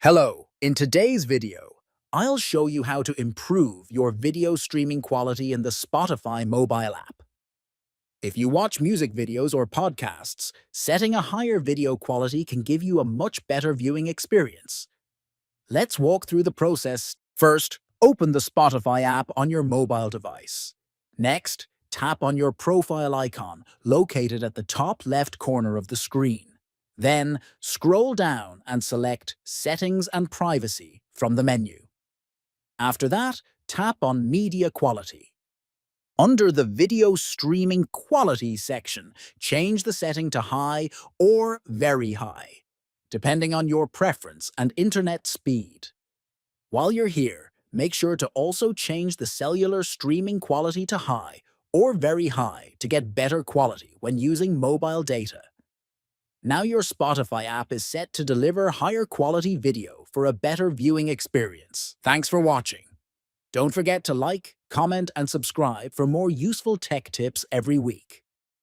Hello, in today's video, I'll show you how to improve your video streaming quality in the Spotify mobile app. If you watch music videos or podcasts, setting a higher video quality can give you a much better viewing experience. Let's walk through the process. First, open the Spotify app on your mobile device. Next, tap on your profile icon located at the top left corner of the screen. Then, scroll down and select Settings and Privacy from the menu. After that, tap on Media Quality. Under the Video Streaming Quality section, change the setting to High or Very High, depending on your preference and internet speed. While you're here, make sure to also change the cellular streaming quality to High or Very High to get better quality when using mobile data. Now your Spotify app is set to deliver higher quality video for a better viewing experience. Thanks for watching. Don't forget to like, comment, and subscribe for more useful tech tips every week.